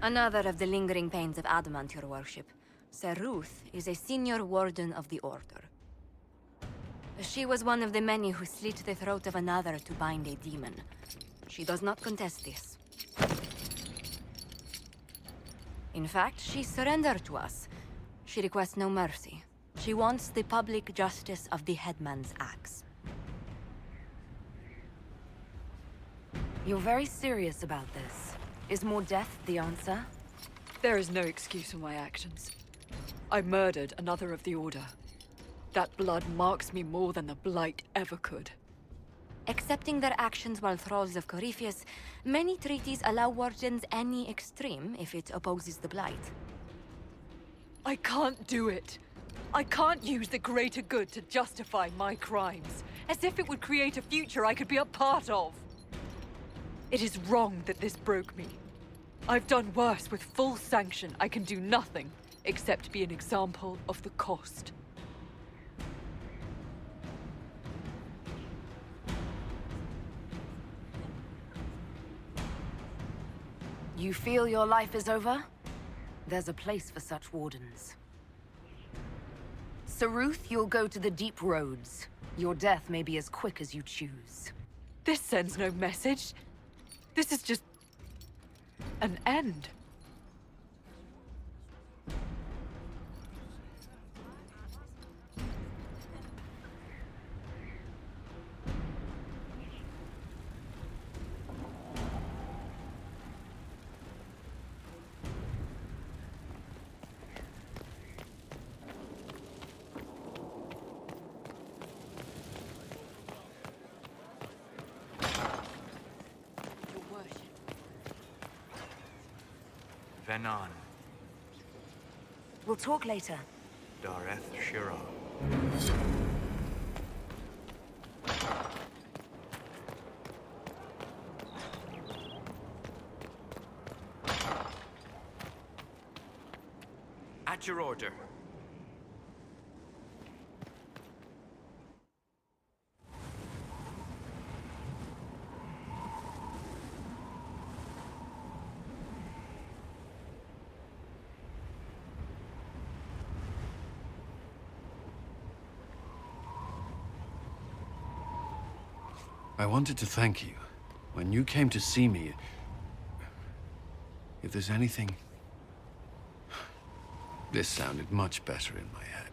Another of the lingering pains of adamant, your worship. Seruth is a senior warden of the Order. She was one of the many who slit the throat of another to bind a demon. She does not contest this. In fact, she surrendered to us. She requests no mercy. She wants the public justice of the headman's axe. You're very serious about this. Is more death the answer? There is no excuse for my actions. I murdered another of the Order. That blood marks me more than the Blight ever could. Accepting their actions while thralls of Corypheus, many treaties allow wardens any extreme if it opposes the Blight. I can't do it. I can't use the greater good to justify my crimes, as if it would create a future I could be a part of. It is wrong that this broke me. I've done worse with full sanction. I can do nothing except be an example of the cost. You feel your life is over? There's a place for such wardens. Seruth, you'll go to the deep roads. Your death may be as quick as you choose. This sends no message. This is just an end. Venan, We'll talk later. Dareth Shira. At your order. I wanted to thank you. When you came to see me, if there's anything... This sounded much better in my head.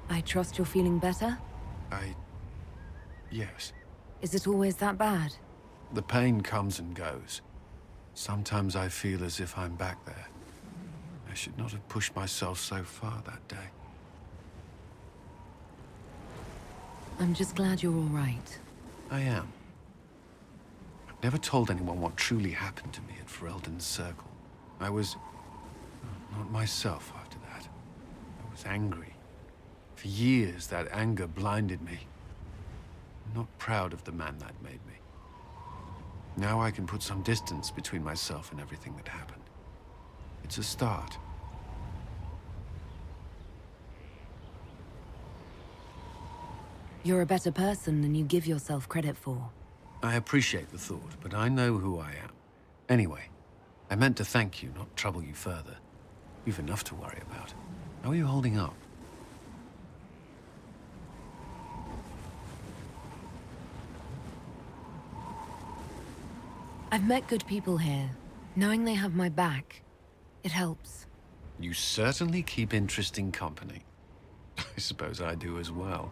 I trust you're feeling better? Yes. Is it always that bad? The pain comes and goes. Sometimes I feel as if I'm back there. I should not have pushed myself so far that day. I'm just glad you're all right. I am. I've never told anyone what truly happened to me at Ferelden's Circle. I was... not myself after that. I was angry. For years, that anger blinded me. I'm not proud of the man that made me. Now I can put some distance between myself and everything that happened. It's a start. You're a better person than you give yourself credit for. I appreciate the thought, but I know who I am. Anyway, I meant to thank you, not trouble you further. You've enough to worry about. How are you holding up? I've met good people here. Knowing they have my back, it helps. You certainly keep interesting company. I suppose I do as well.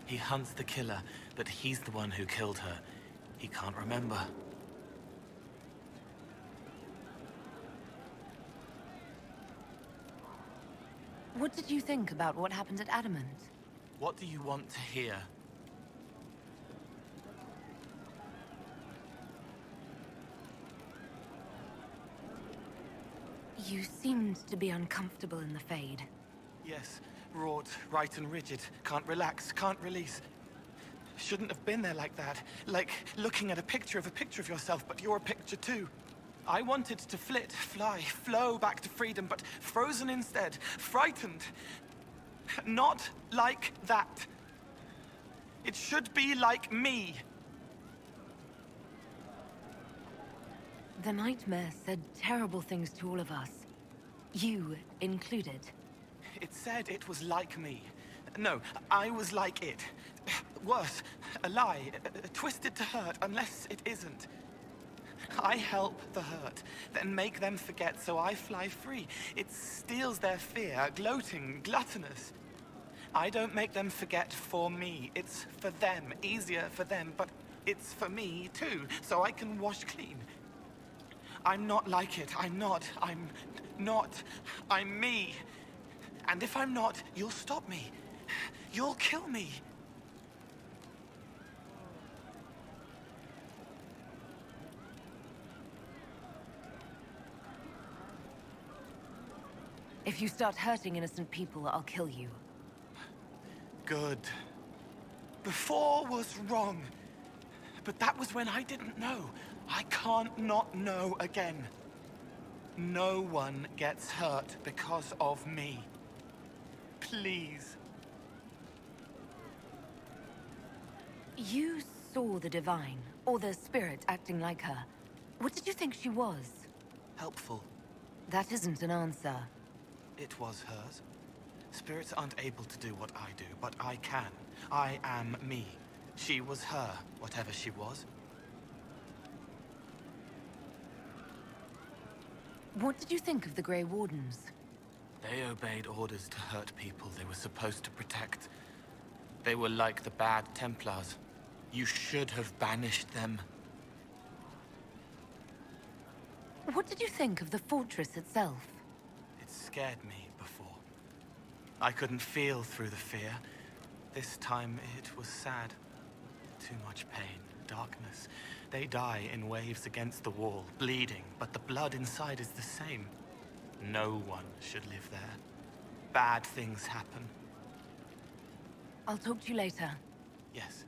He hunts the killer, but he's the one who killed her. He can't remember. What did you think about what happened at Adamant? What do you want to hear? You seemed to be uncomfortable in the Fade. Yes, wrought, right and rigid. Can't relax, can't release. Shouldn't have been there like that. Like looking at a picture of yourself, but you're a picture too. I wanted to flit, fly, flow back to freedom, but frozen instead, frightened. Not like that. It should be like me. The nightmare said terrible things to all of us. You included. It said it was like me. No, I was like it. Worse, a lie, twisted to hurt, unless it isn't. I help the hurt, then make them forget, so I fly free. It steals their fear, gloating, gluttonous. I don't make them forget for me. It's for them, easier for them, but it's for me too, so I can wash clean. I'm not like it. I'm not. I'm me. And if I'm not, you'll stop me. You'll kill me. If you start hurting innocent people, I'll kill you. Good. Before was wrong. But that was when I didn't know. I can't not know again. No one gets hurt because of me. Please. You saw the Divine, or the Spirit acting like her. What did you think she was? Helpful. That isn't an answer. It was hers. Spirits aren't able to do what I do, but I can. I am me. She was her, whatever she was. What did you think of the Grey Wardens? They obeyed orders to hurt people they were supposed to protect. They were like the bad Templars. You should have banished them. What did you think of the fortress itself? It scared me before. I couldn't feel through the fear. This time it was sad. Too much pain, darkness. They die in waves against the wall, bleeding, but the blood inside is the same. No one should live there. Bad things happen. I'll talk to you later. Yes.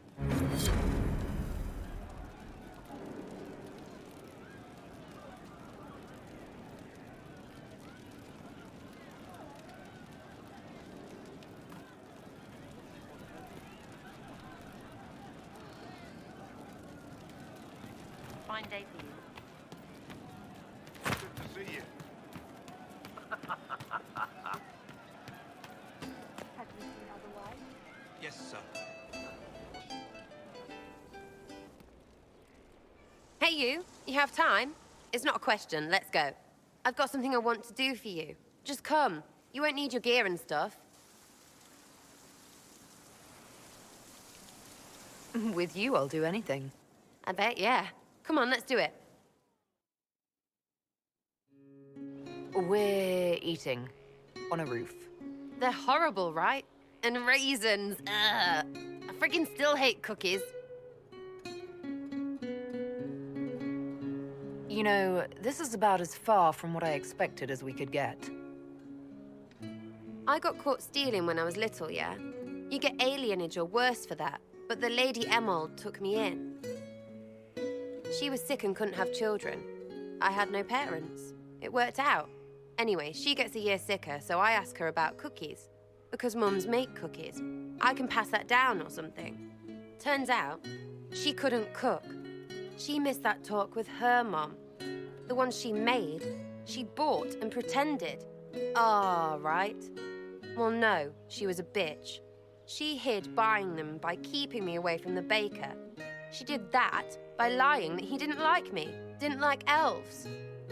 Fine day for you. Good to see you. Have you seen otherwise? Yes, sir. Hey you have time? It's not a question, let's go. I've got something I want to do for you. Just come. You won't need your gear and stuff. With you, I'll do anything. I bet, yeah. Come on, let's do it. We're eating. On a roof. They're horrible, right? And raisins. Ugh. I freaking still hate cookies. You know, this is about as far from what I expected as we could get. I got caught stealing when I was little, yeah? You get alienage or worse for that, but the Lady Emerald took me in. She was sick and couldn't have children. I had no parents. It worked out. Anyway, she gets a year sicker, so I ask her about cookies. Because mums make cookies. I can pass that down or something. Turns out, she couldn't cook. She missed that talk with her mom. The one she made, she bought and pretended. Ah, right. Well, no, she was a bitch. She hid buying them by keeping me away from the baker. She did that by lying that he didn't like me, didn't like elves.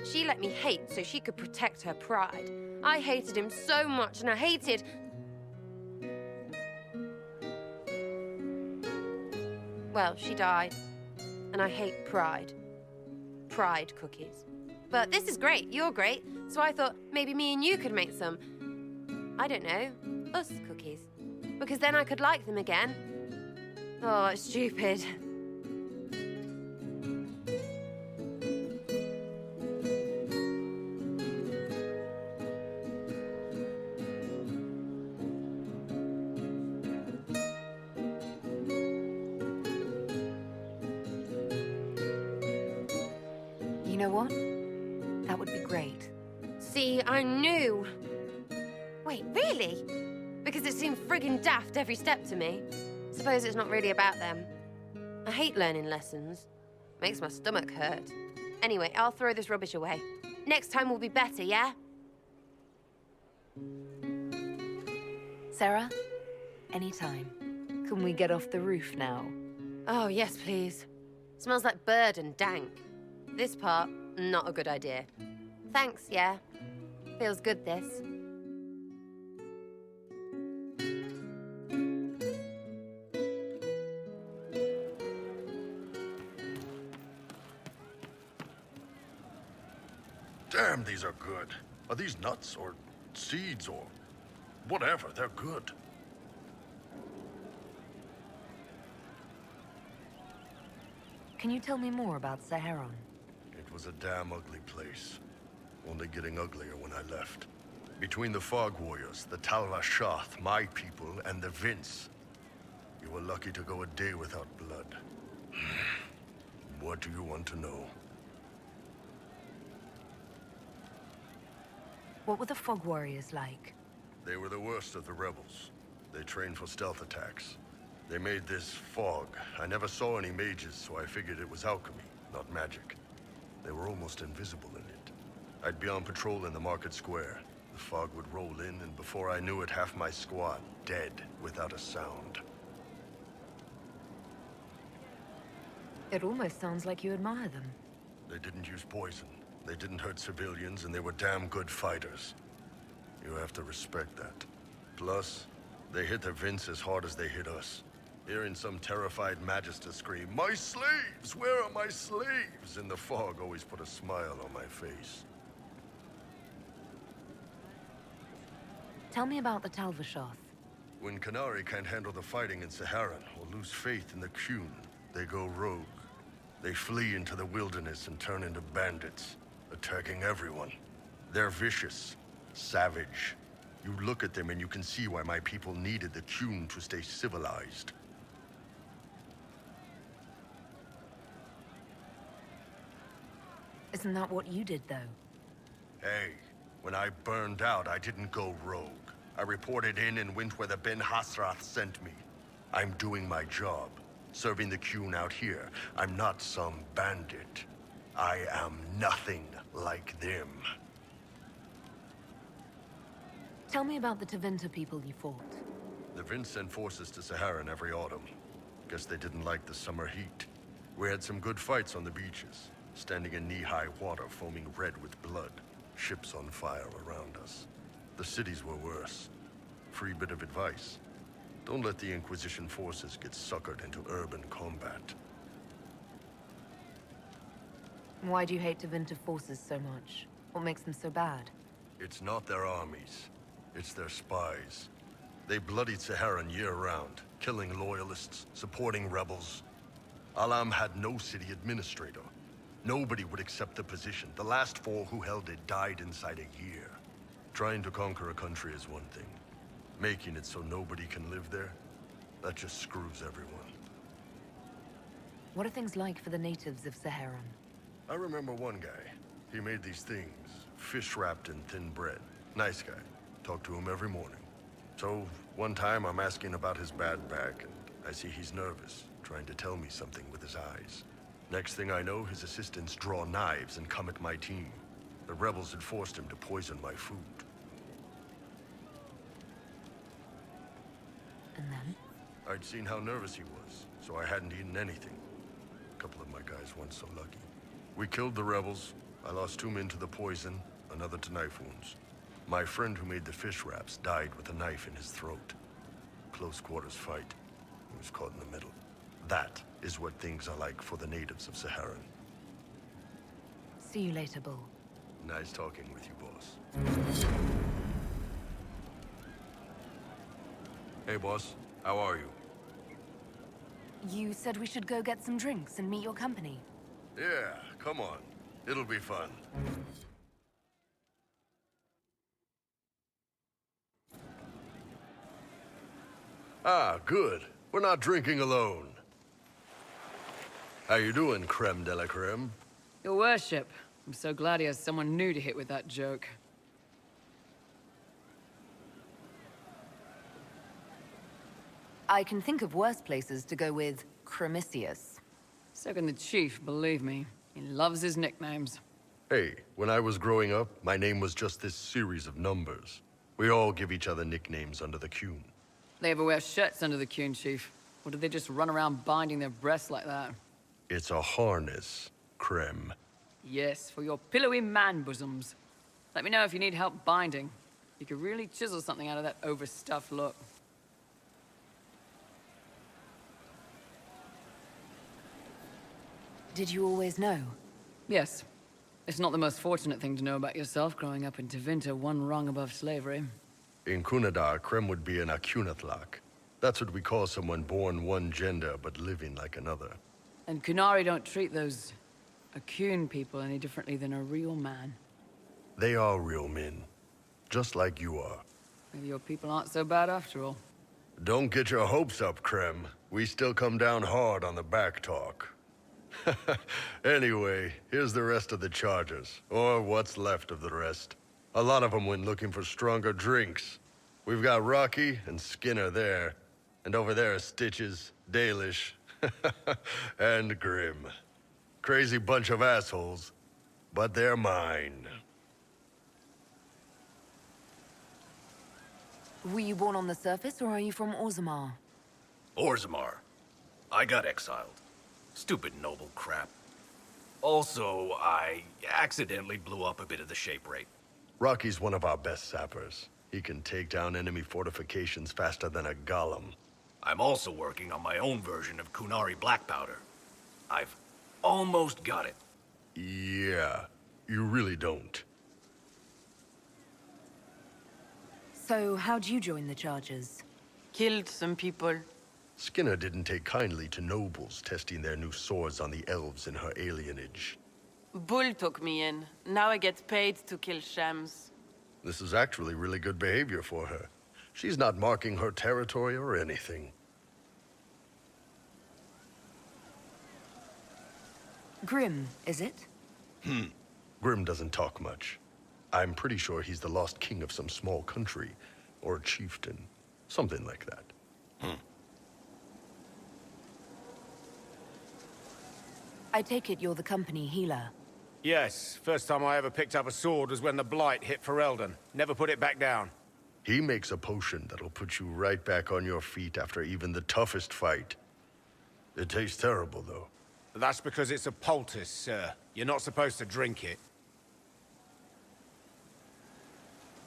She let me hate so she could protect her pride. I hated him so much, and I hated... Well, she died. And I hate pride. Pride cookies. But this is great, you're great, so I thought maybe me and you could make some, I don't know, us cookies. Because then I could like them again. Oh, it's stupid. know what? That would be great. See, I knew. Wait, really? Because it seemed friggin' daft every step to me. Suppose it's not really about them. I hate learning lessons. Makes my stomach hurt. Anyway, I'll throw this rubbish away. Next time will be better, yeah? Sera, anytime. Can we get off the roof now? Oh, yes, please. Smells like bird and dank. This part, not a good idea. Thanks, yeah. Feels good, this. Damn, these are good. Are these nuts or seeds or whatever? They're good. Can you tell me more about Saharon? It was a damn ugly place. Only getting uglier when I left. Between the Fog Warriors, the Talva Shoth, my people, and the Vince. You were lucky to go a day without blood. What do you want to know? What were the Fog Warriors like? They were the worst of the rebels. They trained for stealth attacks. They made this fog. I never saw any mages, so I figured it was alchemy, not magic. They were almost invisible in it. I'd be on patrol in the market square. The fog would roll in, and before I knew it, half my squad dead without a sound. It almost sounds like you admire them. They didn't use poison. They didn't hurt civilians, and they were damn good fighters. You have to respect that. Plus, they hit the Vince as hard as they hit us. Hearing some terrified Magister scream, "My slaves! Where are my slaves?" in the fog always put a smile on my face. Tell me about the Talvashoth. When Canary can't handle the fighting in Saharan or lose faith in the Qun, they go rogue. They flee into the wilderness and turn into bandits, attacking everyone. They're vicious, savage. You look at them and you can see why my people needed the Qun to stay civilized. Isn't that what you did, though? Hey, when I burned out, I didn't go rogue. I reported in and went where the Ben Hasrath sent me. I'm doing my job, serving the Qun out here. I'm not some bandit. I am nothing like them. Tell me about the Tevinter people you fought. The Vince sent forces to Saharan every autumn. Guess they didn't like the summer heat. We had some good fights on the beaches, standing in knee-high water foaming red with blood, ships on fire around us. The cities were worse. Free bit of advice. Don't let the Inquisition forces get suckered into urban combat. Why do you hate Tevinter forces so much? What makes them so bad? It's not their armies. It's their spies. They bloodied Saharan year-round, killing loyalists, supporting rebels. Alam had no city administrator. Nobody would accept the position. The last 4 who held it died inside a year. Trying to conquer a country is one thing. Making it so nobody can live there, that just screws everyone. What are things like for the natives of Saharan? I remember one guy. He made these things, fish wrapped in thin bread. Nice guy. Talked to him every morning. So, one time I'm asking about his bad back, and I see he's nervous, trying to tell me something with his eyes. Next thing I know, his assistants draw knives and come at my team. The rebels had forced him to poison my food. And then? I'd seen how nervous he was, so I hadn't eaten anything. A couple of my guys weren't so lucky. We killed the rebels. I lost 2 men to the poison, another to knife wounds. My friend who made the fish wraps died with a knife in his throat. Close quarters fight. He was caught in the middle. That is what things are like for the natives of Saharan. See you later, Bull. Nice talking with you, boss. Hey, boss. How are you? You said we should go get some drinks and meet your company. Yeah, come on. It'll be fun. Ah, good. We're not drinking alone. How you doing, Krem de la Creme? Your worship, I'm so glad he has someone new to hit with that joke. I can think of worse places to go with Cremisius. So can the chief, believe me. He loves his nicknames. Hey, when I was growing up, my name was just this series of numbers. We all give each other nicknames under the Qun. They ever wear shirts under the Qun, chief? Or do they just run around binding their breasts like that? It's a harness, Krem. Yes, for your pillowy man bosoms. Let me know if you need help binding. You could really chisel something out of that overstuffed look. Did you always know? Yes. It's not the most fortunate thing to know about yourself, growing up in Tevinter, one rung above slavery. In Kunadar, Krem would be an Akunatlak. That's what we call someone born one gender but living like another. And Kunari don't treat those Akun people any differently than a real man. They are real men, just like you are. Maybe your people aren't so bad after all. Don't get your hopes up, Krem. We still come down hard on the back talk. Anyway, here's the rest of the chargers, or what's left of the rest. A lot of them went looking for stronger drinks. We've got Rocky and Skinner there, and over there are Stitches, Dalish, and Grim. Crazy bunch of assholes, but they're mine. Were you born on the surface, or are you from Orzammar? Orzammar. I got exiled. Stupid noble crap. Also, I accidentally blew up a bit of the shape rate. Rocky's one of our best sappers. He can take down enemy fortifications faster than a golem. I'm also working on my own version of Kunari black powder. I've almost got it. Yeah, you really don't. So, how'd you join the Chargers? Killed some people. Skinner didn't take kindly to nobles testing their new swords on the elves in her alienage. Bull took me in. Now I get paid to kill shams. This is actually really good behavior for her. She's not marking her territory or anything. Grim, is it? Grim doesn't talk much. I'm pretty sure he's the lost king of some small country, or a chieftain. Something like that. I take it you're the company healer. Yes, first time I ever picked up a sword was when the Blight hit Ferelden. Never put it back down. He makes a potion that'll put you right back on your feet after even the toughest fight. It tastes terrible, though. That's because it's a poultice, sir. You're not supposed to drink it.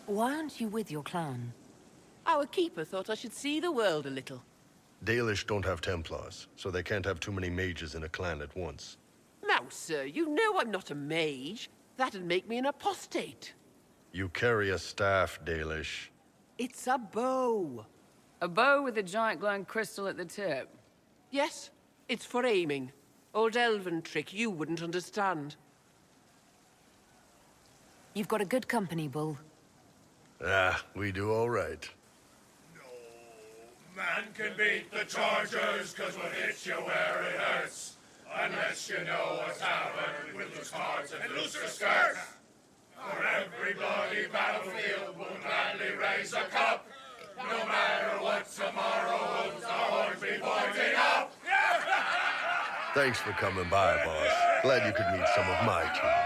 Why aren't you with your clan? Our keeper thought I should see the world a little. Dalish don't have Templars, so they can't have too many mages in a clan at once. Now, sir, you know I'm not a mage. That'd make me an apostate. You carry a staff, Dalish. It's a bow. A bow with a giant glowing crystal at the tip. Yes, it's for aiming. Old elven trick you wouldn't understand. You've got a good company, Bull. Ah, we do all right. Man can beat the Chargers, cause what hits you where it hurts. Unless you know a tavern with loose cards and looser skirts. For every bloody battlefield will gladly raise a cup. No matter what tomorrow holds, the horns be pointing up. Thanks for coming by, boss. Glad you could meet some of my team.